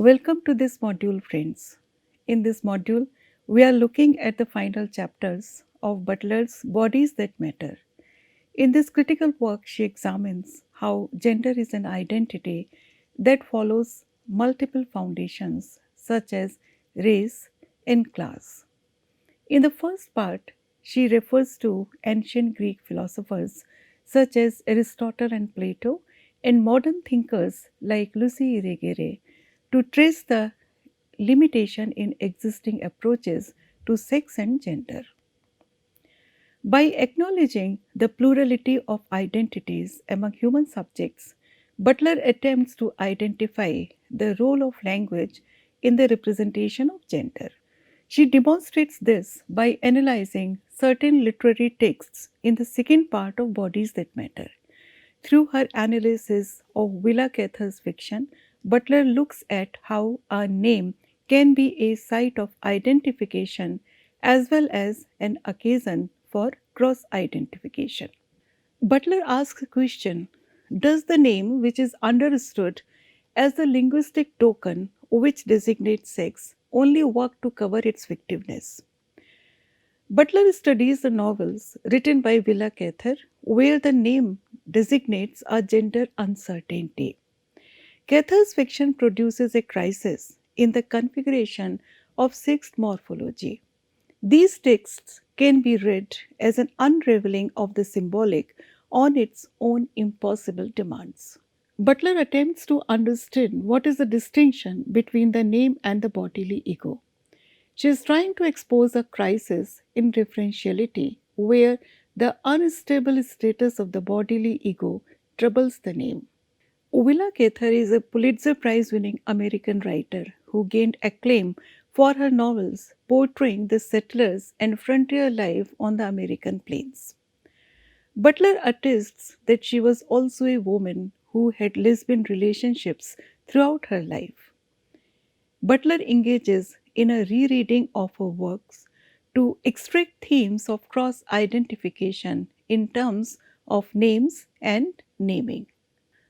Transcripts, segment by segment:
Welcome to this module, friends. In this module, we are looking at the final chapters of Butler's Bodies That Matter. In this critical work, she examines how gender is an identity that follows multiple foundations, such as race and class. In the first part, she refers to ancient Greek philosophers such as Aristotle and Plato and modern thinkers like Lucy Irigaray to trace the limitation in existing approaches to sex and gender. By acknowledging the plurality of identities among human subjects, Butler attempts to identify the role of language in the representation of gender. She demonstrates this by analyzing certain literary texts in the second part of Bodies That Matter. Through her analysis of Willa Cather's fiction, Butler looks at how a name can be a site of identification as well as an occasion for cross identification. Butler asks a question: does the name, which is understood as the linguistic token which designates sex, only work to cover its fictiveness? Butler studies the novels written by Willa Cather, where the name designates a gender uncertainty. Cather's fiction produces a crisis in the configuration of sex morphology. These texts can be read as an unraveling of the symbolic on its own impossible demands. Butler attempts to understand what is the distinction between the name and the bodily ego. She is trying to expose a crisis in referentiality where the unstable status of the bodily ego troubles the name. Willa Cather is a Pulitzer Prize winning American writer who gained acclaim for her novels portraying the settlers and frontier life on the American plains. Butler attests that she was also a woman who had lesbian relationships throughout her life. Butler engages in a rereading of her works to extract themes of cross identification in terms of names and naming.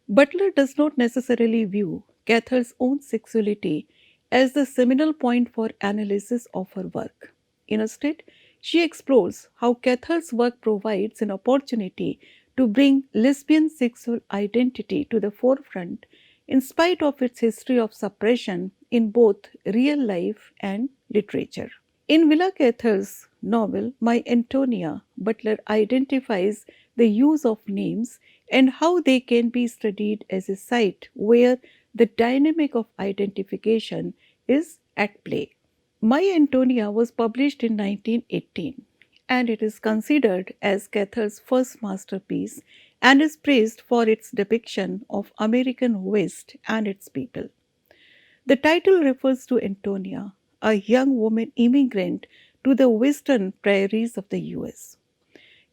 Butler does not necessarily view Cather's own sexuality as the seminal point for analysis of her work. Instead, she explores how Cather's work provides an opportunity to bring lesbian sexual identity to the forefront in spite of its history of suppression in both real life and literature. In Willa Cather's novel My Antonia, Butler identifies the use of names and how they can be studied as a site where the dynamic of identification is at play. My Antonia was published in 1918 and it is considered as Cather's first masterpiece and is praised for its depiction of American West and its people. The title refers to Antonia, a young woman immigrant to the western prairies of the US.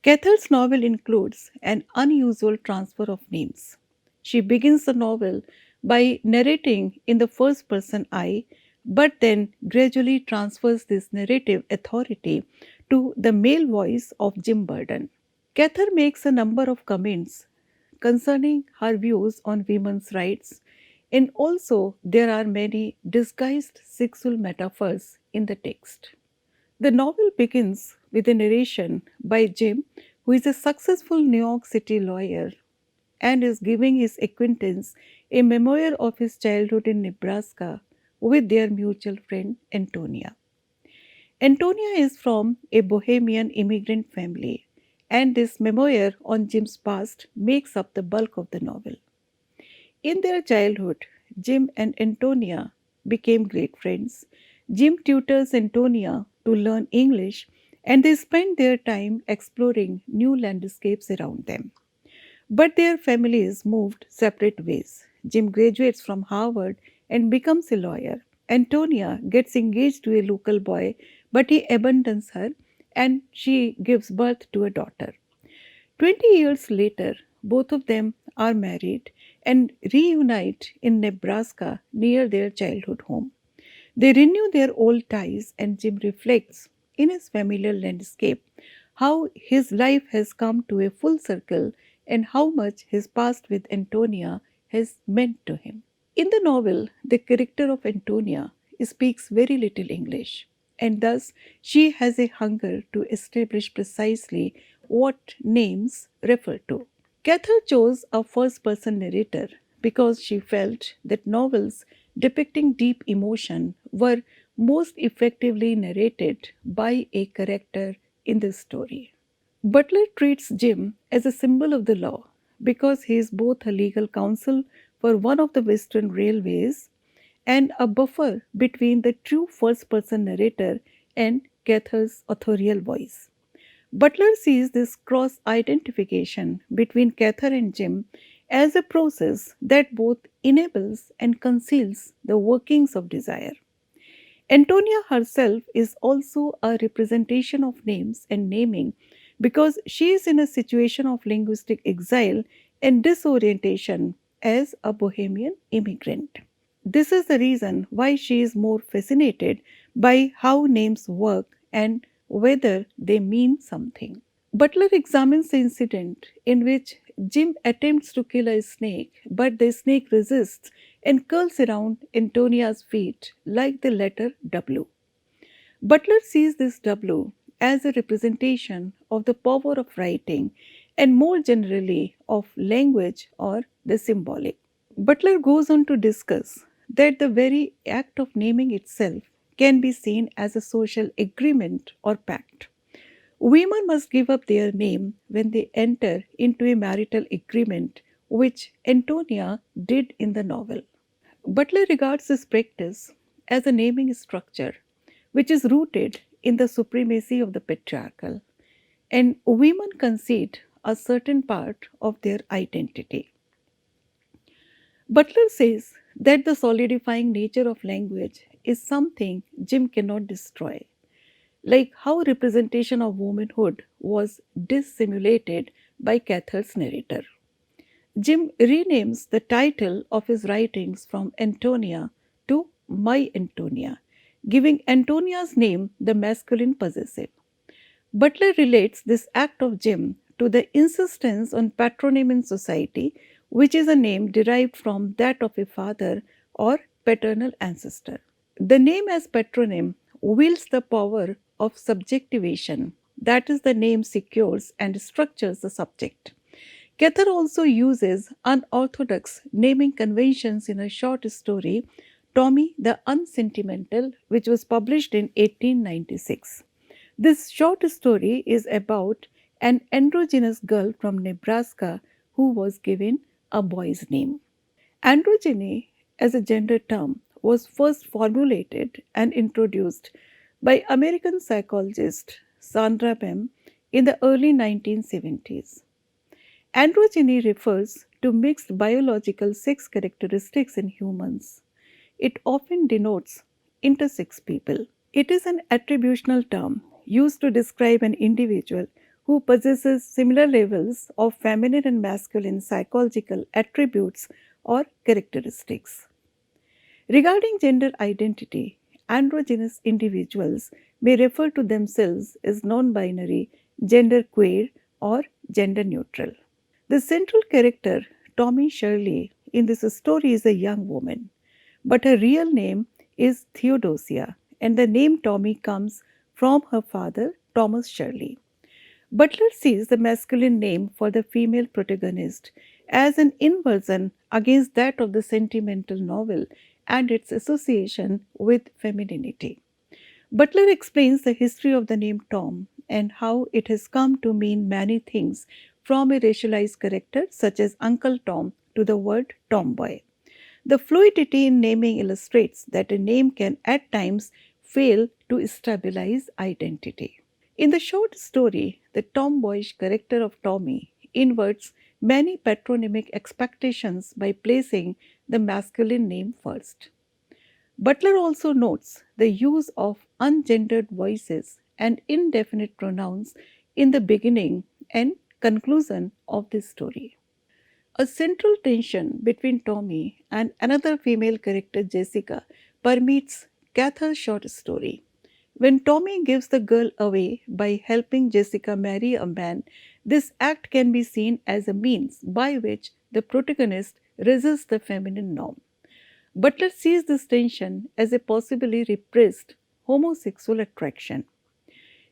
Cather's novel includes an unusual transfer of names. She begins the novel by narrating in the first person I, but then gradually transfers this narrative authority to the male voice of Jim Burden. Cather makes a number of comments concerning her views on women's rights, and also there are many disguised sexual metaphors in the text. The novel begins with a narration by Jim, who is a successful New York City lawyer and is giving his acquaintance a memoir of his childhood in Nebraska with their mutual friend Antonia. Antonia is from a Bohemian immigrant family, and this memoir on Jim's past makes up the bulk of the novel. In their childhood, Jim and Antonia became great friends. Jim tutors Antonia to learn English, and they spend their time exploring new landscapes around them. But their families moved separate ways. Jim graduates from Harvard and becomes a lawyer. Antonia gets engaged to a local boy, but he abandons her and she gives birth to a daughter. 20 years later, both of them are married and reunite in Nebraska near their childhood home. They renew their old ties, and Jim reflects in his familiar landscape how his life has come to a full circle and how much his past with Antonia has meant to him. In the novel, the character of Antonia speaks very little English, and thus she has a hunger to establish precisely what names refer to. Cather chose a first person narrator because she felt that novels depicting deep emotion were most effectively narrated by a character in the story. Butler treats Jim as a symbol of the law because he is both a legal counsel for one of the Western railways and a buffer between the true first person narrator and Cather's authorial voice. Butler sees this cross identification between Cather and Jim as a process that both enables and conceals the workings of desire. Antonia herself is also a representation of names and naming because she is in a situation of linguistic exile and disorientation as a bohemian immigrant. This is the reason why she is more fascinated by how names work and whether they mean something. Butler examines the incident in which Jim attempts to kill a snake, but the snake resists and curls around Antonia's feet like the letter W. Butler sees this W as a representation of the power of writing and more generally of language or the symbolic. Butler goes on to discuss that the very act of naming itself can be seen as a social agreement or pact. Women must give up their name when they enter into a marital agreement, which Antonia did in the novel. Butler regards this practice as a naming structure which is rooted in the supremacy of the patriarchal, and women concede a certain part of their identity. Butler says that the solidifying nature of language is something Jim cannot destroy, like how representation of womanhood was dissimulated by Cather's narrator. Jim renames the title of his writings from Antonia to My Antonia, giving Antonia's name the masculine possessive. Butler relates this act of Jim to the insistence on patronym in society, which is a name derived from that of a father or paternal ancestor. The name as patronym wields the power of subjectivation, that is, the name secures and structures the subject. Cather also uses unorthodox naming conventions in a short story, Tommy the Unsentimental, which was published in 1896. This short story is about an androgynous girl from Nebraska who was given a boy's name. Androgyny as a gender term was first formulated and introduced by American psychologist Sandra Bem in the early 1970s. Androgyny refers to mixed biological sex characteristics in humans. It often denotes intersex people. It is an attributional term used to describe an individual who possesses similar levels of feminine and masculine psychological attributes or characteristics. Regarding gender identity, androgynous individuals may refer to themselves as non binary, gender queer, or gender neutral. The central character, Tommy Shirley, in this story is a young woman, but her real name is Theodosia, and the name Tommy comes from her father, Thomas Shirley. Butler sees the masculine name for the female protagonist as an inversion against that of the sentimental novel and its association with femininity. Butler explains the history of the name Tom and how it has come to mean many things from a racialized character such as Uncle Tom to the word tomboy. The fluidity in naming illustrates that a name can at times fail to stabilize identity. In the short story, the tomboyish character of Tommy inverts many patronymic expectations by placing the masculine name first. Butler also notes the use of ungendered voices and indefinite pronouns in the beginning and conclusion of this story. A central tension between Tommy and another female character, Jessica, permeates Cather's short story. When Tommy gives the girl away by helping Jessica marry a man, this act can be seen as a means by which the protagonist resists the feminine norm. Butler sees this tension as a possibly repressed homosexual attraction.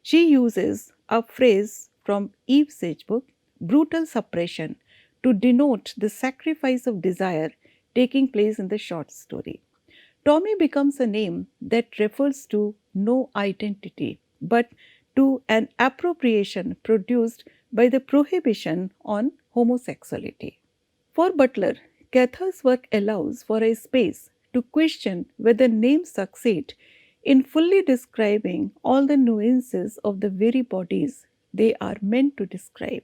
She uses a phrase from Eve Sagebook, brutal suppression, to denote the sacrifice of desire taking place in the short story. Tommy becomes a name that refers to no identity, but to an appropriation produced by the prohibition on homosexuality. For Butler, Cather's work allows for a space to question whether names succeed in fully describing all the nuances of the very bodies they are meant to describe.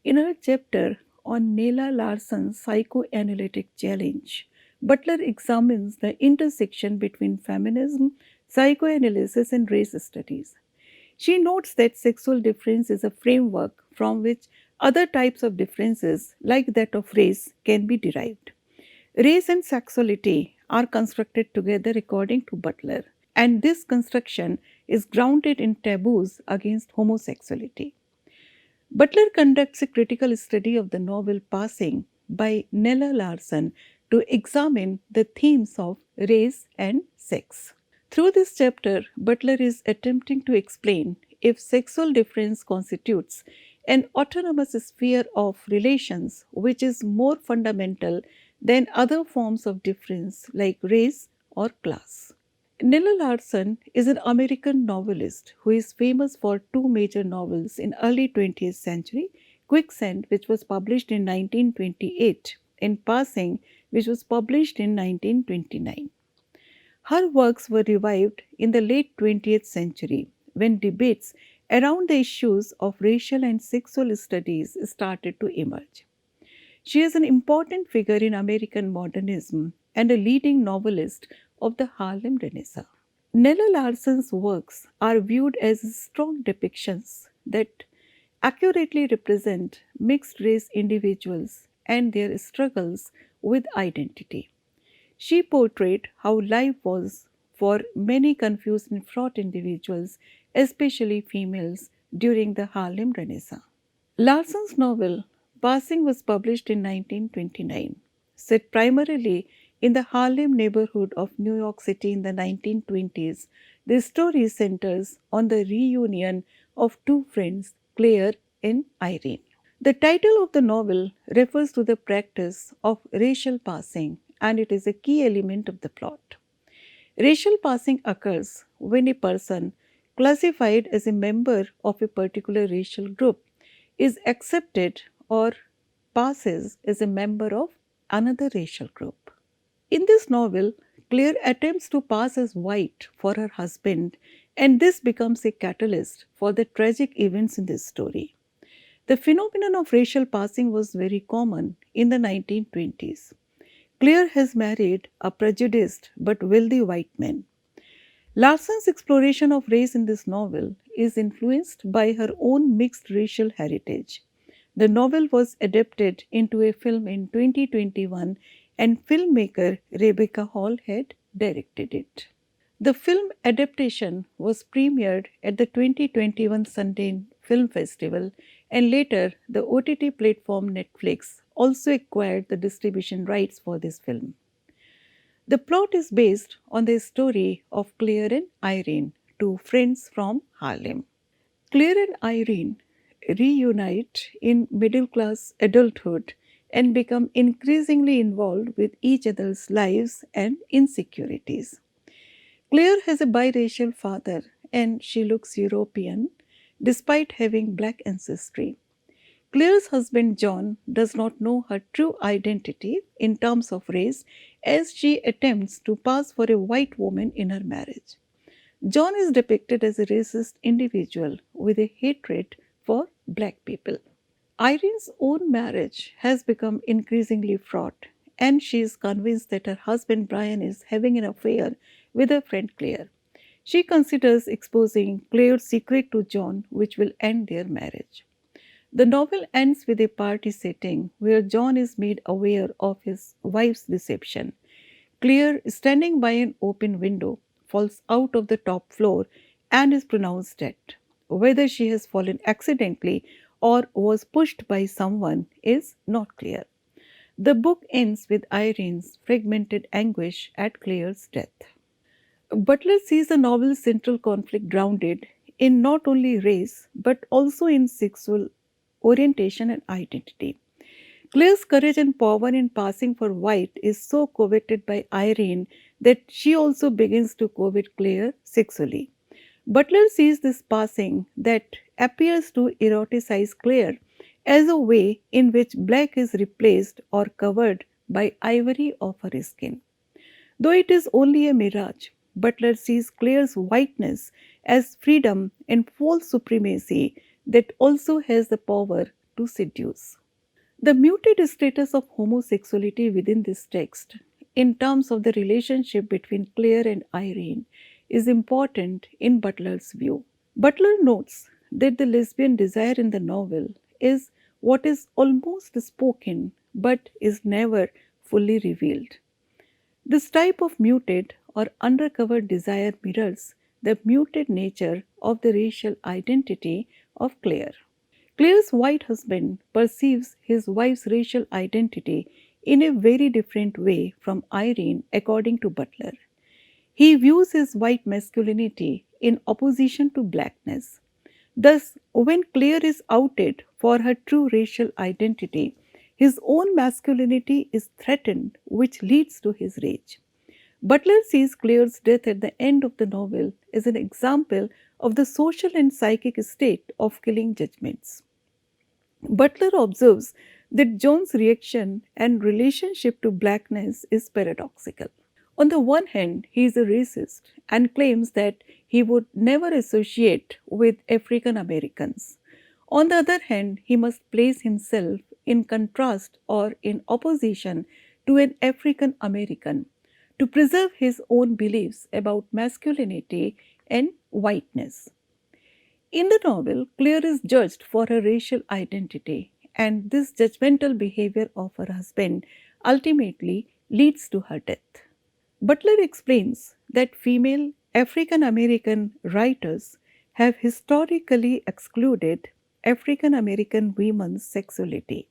In her chapter on Nella Larsen's psychoanalytic challenge, Butler examines the intersection between feminism, psychoanalysis, and race studies. She notes that sexual difference is a framework from which other types of differences, like that of race, can be derived. Race and sexuality are constructed together according to Butler, and this construction is grounded in taboos against homosexuality. Butler conducts a critical study of the novel Passing by Nella Larsen to examine the themes of race and sex. Through this chapter, Butler is attempting to explain if sexual difference constitutes an autonomous sphere of relations which is more fundamental than other forms of difference like race or class. Nella Larsen is an American novelist who is famous for two major novels in early 20th century, Quicksand, which was published in 1928, and Passing, which was published in 1929. Her works were revived in the late 20th century when debates around the issues of racial and sexual studies started to emerge. She is an important figure in American modernism and a leading novelist of the Harlem Renaissance. Nella Larsen's works are viewed as strong depictions that accurately represent mixed race individuals and their struggles with identity. She portrayed how life was for many confused and fraught individuals, especially females, during the Harlem Renaissance. Larsen's novel Passing was published in 1929. Set primarily in the Harlem neighborhood of New York City in the 1920s, the story centers on the reunion of two friends, Claire and Irene. The title of the novel refers to the practice of racial passing, and it is a key element of the plot. Racial passing occurs when a person classified as a member of a particular racial group is accepted or passes as a member of another racial group. In this novel, Claire attempts to pass as white for her husband, and this becomes a catalyst for the tragic events in this story. The phenomenon of racial passing was very common in the 1920s. Claire has married a prejudiced but wealthy white man. Larsen's exploration of race in this novel is influenced by her own mixed racial heritage. The novel was adapted into a film in 2021 and filmmaker Rebecca Hall had directed it. The film adaptation was premiered at the 2021 Sundance Film Festival, and later the OTT platform Netflix also acquired the distribution rights for this film. The plot is based on the story of Claire and Irene, two friends from Harlem. Claire and Irene reunite in middle class adulthood and become increasingly involved with each other's lives and insecurities. Claire has a biracial father and she looks European despite having black ancestry. Claire's husband John does not know her true identity in terms of race as she attempts to pass for a white woman in her marriage. John is depicted as a racist individual with a hatred for black people. Irene's own marriage has become increasingly fraught, and she is convinced that her husband Brian is having an affair with her friend Claire. She considers exposing Claire's secret to John, which will end their marriage. The novel ends with a party setting where John is made aware of his wife's deception. Claire, standing by an open window, falls out of the top floor and is pronounced dead. Whether she has fallen accidentally or was pushed by someone is not clear. The book ends with Irene's fragmented anguish at Claire's death. Butler sees the novel's central conflict grounded in not only race but also in sexual orientation and identity. Claire's courage and power in passing for white is so coveted by Irene that she also begins to covet Claire sexually. Butler sees this passing that appears to eroticize Claire as a way in which black is replaced or covered by ivory of her skin. Though it is only a mirage, Butler sees Claire's whiteness as freedom and false supremacy that also has the power to seduce. The muted status of homosexuality within this text, in terms of the relationship between Claire and Irene, is important in Butler's view. Butler notes that the lesbian desire in the novel is what is almost spoken but is never fully revealed. This type of muted or undercover desire mirrors the muted nature of the racial identity of Claire. Claire's white husband perceives his wife's racial identity in a very different way from Irene, according to Butler. He views his white masculinity in opposition to blackness. Thus, when Claire is outed for her true racial identity, his own masculinity is threatened, which leads to his rage. Butler sees Claire's death at the end of the novel as an example of the social and psychic state of killing judgments. Butler observes that John's reaction and relationship to blackness is paradoxical. On the one hand, he is a racist and claims that he would never associate with African Americans. On the other hand, he must place himself in contrast or in opposition to an African American to preserve his own beliefs about masculinity and whiteness. In the novel, Claire is judged for her racial identity, and this judgmental behavior of her husband ultimately leads to her death. Butler explains that female African American writers have historically excluded African American women's sexuality.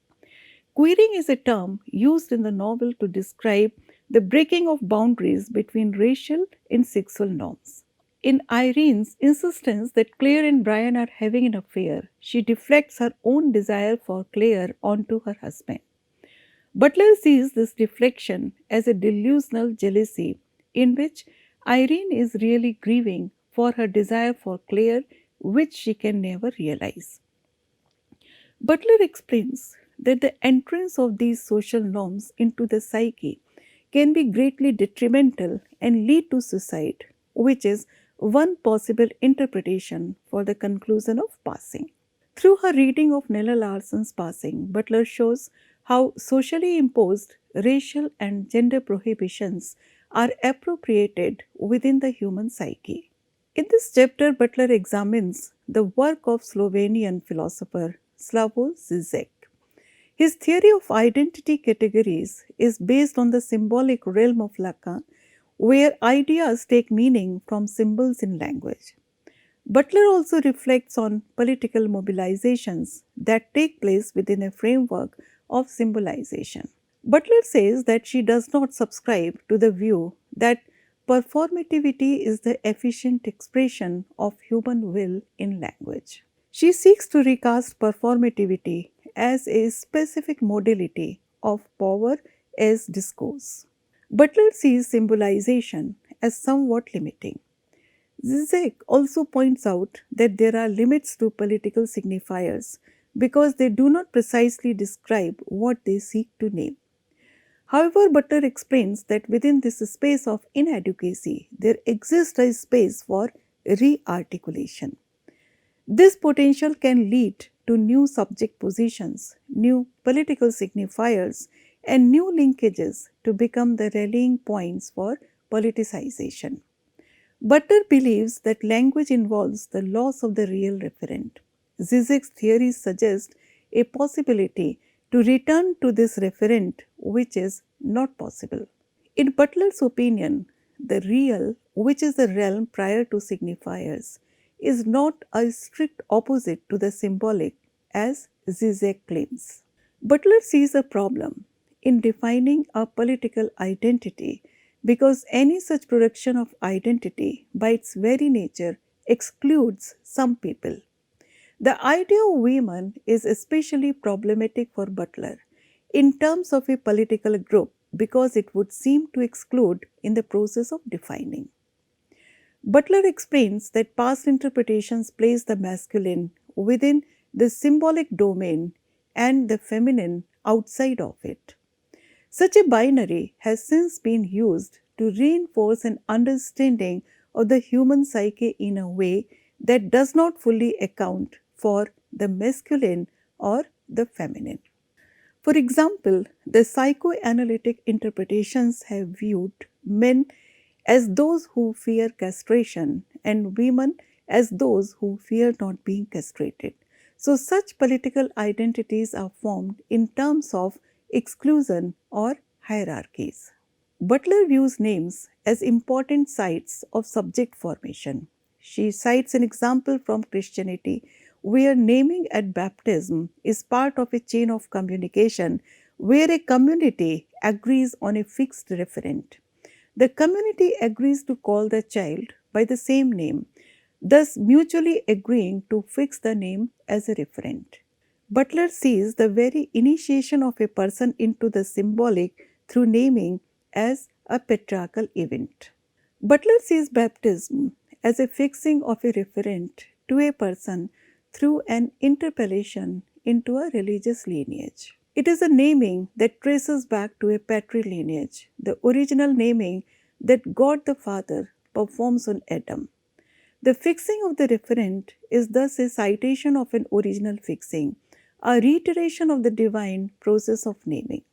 Queering is a term used in the novel to describe the breaking of boundaries between racial and sexual norms. In Irene's insistence that Claire and Brian are having an affair, she deflects her own desire for Claire onto her husband. Butler sees this deflection as a delusional jealousy in which Irene is really grieving for her desire for Claire, which she can never realize. Butler explains that the entrance of these social norms into the psyche can be greatly detrimental and lead to suicide, which is one possible interpretation for the conclusion of passing. Through her reading of Nella Larsen's Passing, Butler shows how socially imposed racial and gender prohibitions are appropriated within the human psyche. In this chapter, Butler examines the work of Slovenian philosopher Slavoj Zizek. His theory of identity categories is based on the symbolic realm of Lacan, where ideas take meaning from symbols in language. Butler also reflects on political mobilizations that take place within a framework of symbolization. Butler says that she does not subscribe to the view that performativity is the efficient expression of human will in language. She seeks to recast performativity as a specific modality of power as discourse. Butler sees symbolization as somewhat limiting. Zizek also points out that there are limits to political signifiers because they do not precisely describe what they seek to name. However, Butler explains that within this space of inadequacy, there exists a space for re-articulation. This potential can lead to new subject positions, new political signifiers, and new linkages to become the rallying points for politicization. Butler believes that language involves the loss of the real referent. Zizek's theories suggest a possibility to return to this referent, which is not possible. In Butler's opinion, the real, which is the realm prior to signifiers, is not a strict opposite to the symbolic, as Zizek claims. Butler sees a problem in defining a political identity because any such production of identity, by its very nature, excludes some people. The idea of women is especially problematic for Butler in terms of a political group because it would seem to exclude in the process of defining. Butler explains that past interpretations place the masculine within the symbolic domain and the feminine outside of it. Such a binary has since been used to reinforce an understanding of the human psyche in a way that does not fully account for the masculine or the feminine. For example, the psychoanalytic interpretations have viewed men as those who fear castration and women as those who fear not being castrated. So, such political identities are formed in terms of exclusion or hierarchies. Butler views names as important sites of subject formation. She cites an example from Christianity where naming at baptism is part of a chain of communication where a community agrees on a fixed referent. The community agrees to call the child by the same name, thus mutually agreeing to fix the name as a referent. Butler sees the very initiation of a person into the symbolic through naming as a patriarchal event. Butler sees baptism as a fixing of a referent to a person through an interpellation into a religious lineage. It is a naming that traces back to a patrilineage, the original naming that God the Father performs on Adam. The fixing of the referent is thus a citation of an original fixing, a reiteration of the divine process of naming,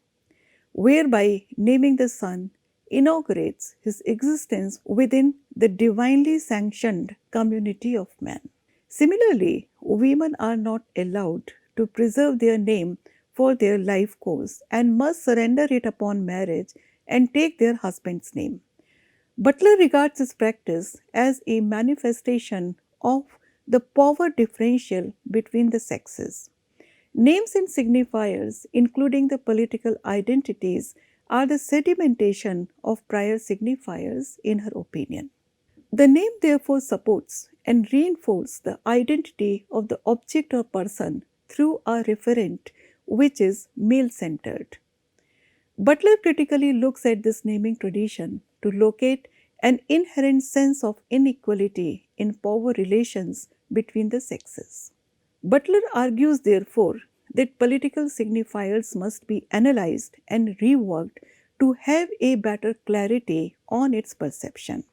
whereby naming the Son inaugurates his existence within the divinely sanctioned community of man. Similarly, women are not allowed to preserve their name for their life course and must surrender it upon marriage and take their husband's name. Butler regards this practice as a manifestation of the power differential between the sexes. Names and signifiers, including the political identities, are the sedimentation of prior signifiers, in her opinion. The name therefore supports and reinforces the identity of the object or person through a referent which is male centered. Butler critically looks at this naming tradition to locate an inherent sense of inequality in power relations between the sexes. Butler argues, therefore, that political signifiers must be analyzed and reworked to have a better clarity on its perception.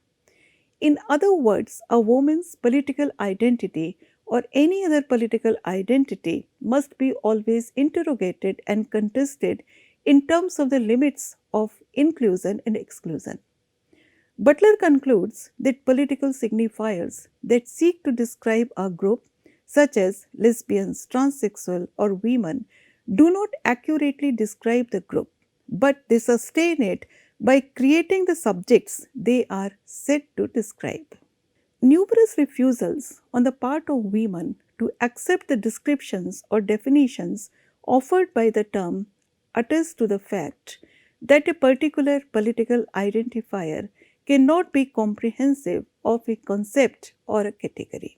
In other words, a woman's political identity or any other political identity must be always interrogated and contested in terms of the limits of inclusion and exclusion. Butler concludes that political signifiers that seek to describe a group, such as lesbians, transsexual, or women, do not accurately describe the group, but they sustain it by creating the subjects they are said to describe. Numerous refusals on the part of women to accept the descriptions or definitions offered by the term attest to the fact that a particular political identifier cannot be comprehensive of a concept or a category.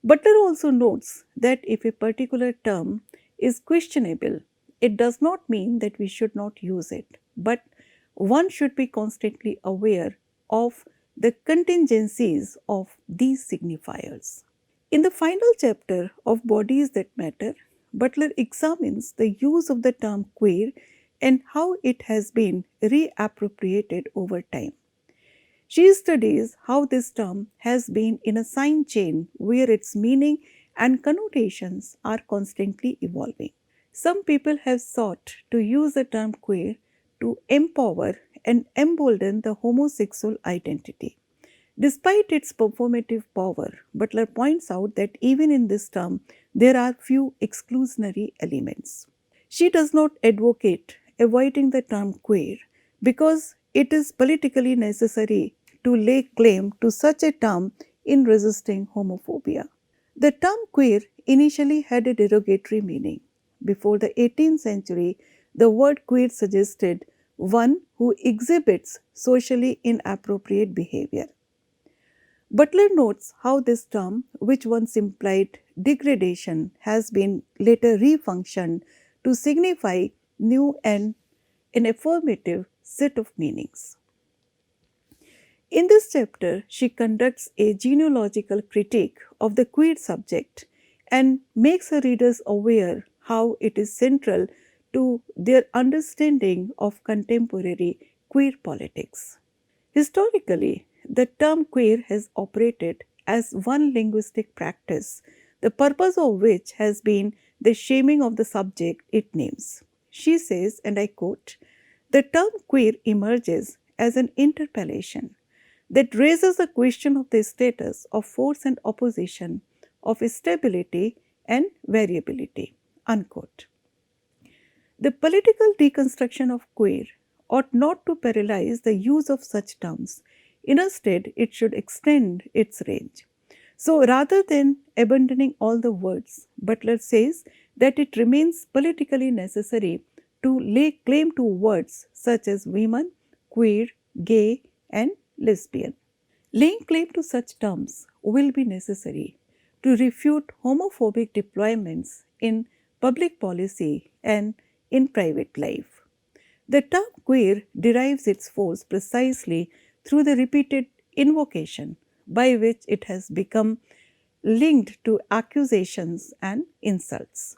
Butler also notes that if a particular term is questionable, it does not mean that we should not use it, but one should be constantly aware of the contingencies of these signifiers. In the final chapter of Bodies That Matter, Butler examines the use of the term queer and how it has been reappropriated over time. She studies how this term has been in a sign chain where its meaning and connotations are constantly evolving. Some people have sought to use the term queer to empower and embolden the homosexual identity. Despite its performative power, Butler points out that even in this term, there are few exclusionary elements. She does not advocate avoiding the term queer because it is politically necessary to lay claim to such a term in resisting homophobia. The term queer initially had a derogatory meaning. Before the 18th century, the word queer suggested one who exhibits socially inappropriate behavior. Butler notes how this term, which once implied degradation, has been later refunctioned to signify new and an affirmative set of meanings. In this chapter, she conducts a genealogical critique of the queer subject and makes her readers aware how it is central to their understanding of contemporary queer politics. Historically, the term queer has operated as one linguistic practice, the purpose of which has been the shaming of the subject it names. She says, and I quote, the term queer emerges as an interpellation that raises the question of the status of force and opposition, of stability and variability. Unquote. The political deconstruction of queer ought not to paralyze the use of such terms. Instead, it should extend its range. So rather than abandoning all the words, Butler says that it remains politically necessary to lay claim to words such as women, queer, gay, and lesbian. Laying claim to such terms will be necessary to refute homophobic deployments in public policy and in private life. The term queer derives its force precisely through the repeated invocation by which it has become linked to accusations and insults.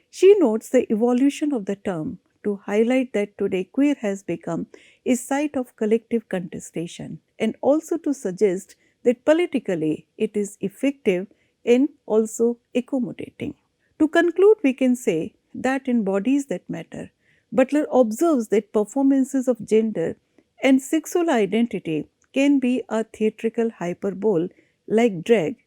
She notes the evolution of the term to highlight that today queer has become a site of collective contestation and also to suggest that politically it is effective and also accommodating. To conclude, we can say that in Bodies That Matter, Butler observes that performances of gender and sexual identity can be a theatrical hyperbole like drag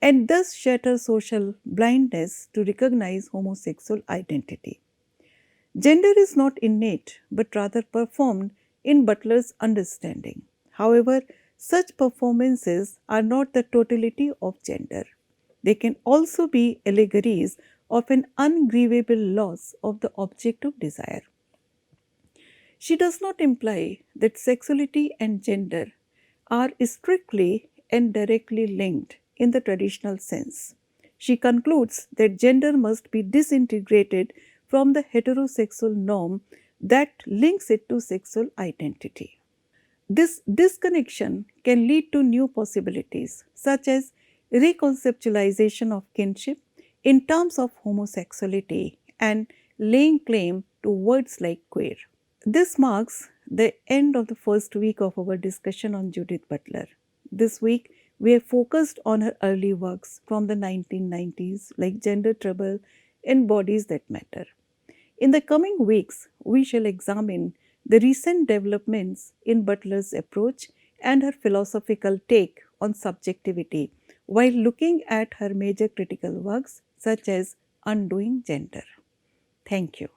and thus shatter social blindness to recognize homosexual identity. Gender is not innate but rather performed in Butler's understanding. However, such performances are not the totality of gender. They can also be allegories of an ungrievable loss of the object of desire. She does not imply that sexuality and gender are strictly and directly linked in the traditional sense. She concludes that gender must be disintegrated from the heterosexual norm that links it to sexual identity. This disconnection can lead to new possibilities, such as reconceptualization of kinship in terms of homosexuality and laying claim to words like queer. This marks the end of the first week of our discussion on Judith Butler. This week, we have focused on her early works from the 1990s, like Gender Trouble and Bodies That Matter. In the coming weeks, we shall examine the recent developments in Butler's approach and her philosophical take on subjectivity while looking at her major critical works such as Undoing Gender. Thank you.